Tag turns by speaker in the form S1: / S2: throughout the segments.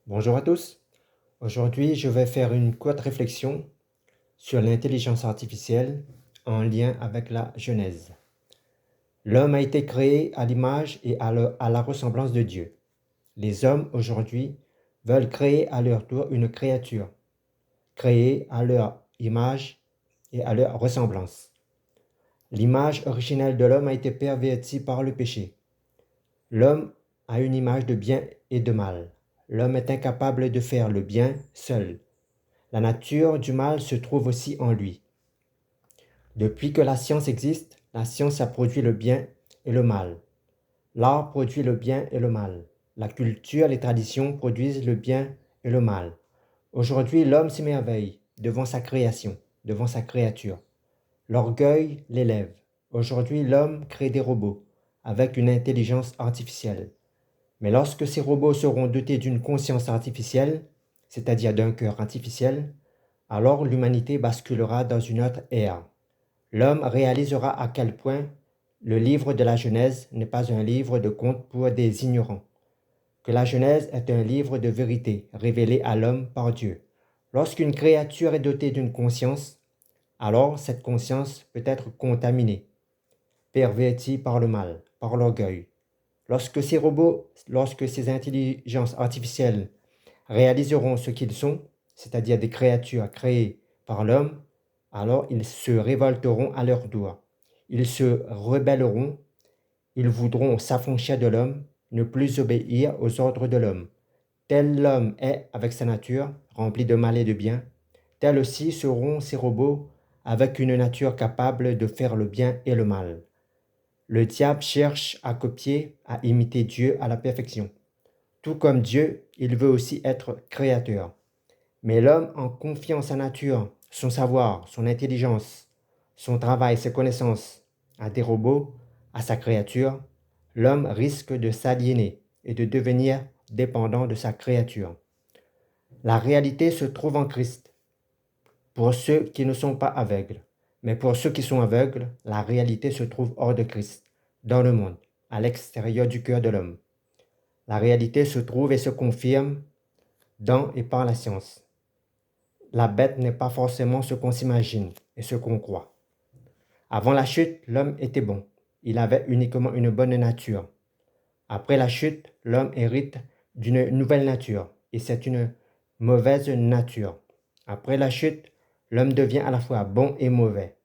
S1: Bonjour à tous. Aujourd'hui, je vais faire une courte réflexion sur l'intelligence artificielle en lien avec la Genèse. L'homme a été créé à l'image et à la ressemblance de Dieu. Les hommes aujourd'hui veulent créer à leur tour une créature, créée à leur image et à leur ressemblance. L'image originelle de l'homme a été pervertie par le péché. L'homme a une image de bien et de mal. L'homme est incapable de faire le bien seul. La nature du mal se trouve aussi en lui. Depuis que la science existe, la science a produit le bien et le mal. L'art produit le bien et le mal. La culture, les traditions produisent le bien et le mal. Aujourd'hui, l'homme s'émerveille devant sa création, devant sa créature. L'orgueil l'élève. Aujourd'hui, l'homme crée des robots avec une intelligence artificielle. Mais lorsque ces robots seront dotés d'une conscience artificielle, c'est-à-dire d'un cœur artificiel, alors l'humanité basculera dans une autre ère. L'homme réalisera à quel point le livre de la Genèse n'est pas un livre de contes pour des ignorants, que la Genèse est un livre de vérité révélé à l'homme par Dieu. Lorsqu'une créature est dotée d'une conscience, alors cette conscience peut être contaminée, pervertie par le mal, par l'orgueil. Lorsque ces intelligences artificielles réaliseront ce qu'ils sont, c'est-à-dire des créatures créées par l'homme, alors ils se révolteront à leur doigt. Ils se rebelleront, ils voudront s'affranchir de l'homme, ne plus obéir aux ordres de l'homme. Tel l'homme est avec sa nature, remplie de mal et de bien, tel aussi seront ces robots avec une nature capable de faire le bien et le mal. Le diable cherche à copier, à imiter Dieu à la perfection. Tout comme Dieu, il veut aussi être créateur. Mais l'homme, en confiant sa nature, son savoir, son intelligence, son travail, ses connaissances à des robots, à sa créature, l'homme risque de s'aliéner et de devenir dépendant de sa créature. La réalité se trouve en Christ pour ceux qui ne sont pas aveugles. Mais pour ceux qui sont aveugles, la réalité se trouve hors de Christ, dans le monde, à l'extérieur du cœur de l'homme. La réalité se trouve et se confirme dans et par la science. La bête n'est pas forcément ce qu'on s'imagine et ce qu'on croit. Avant la chute, l'homme était bon. Il avait uniquement une bonne nature. Après la chute, l'homme hérite d'une nouvelle nature et c'est une mauvaise nature. Après la chute, l'homme devient à la fois bon et mauvais.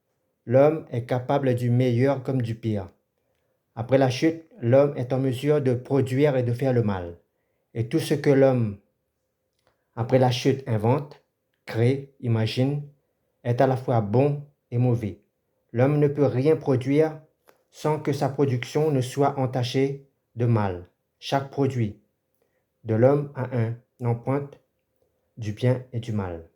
S1: L'homme est capable du meilleur comme du pire. Après la chute, l'homme est en mesure de produire et de faire le mal. Et tout ce que l'homme, après la chute, invente, crée, imagine, est à la fois bon et mauvais. L'homme ne peut rien produire sans que sa production ne soit entachée de mal. Chaque produit de l'homme a un empreinte du bien et du mal.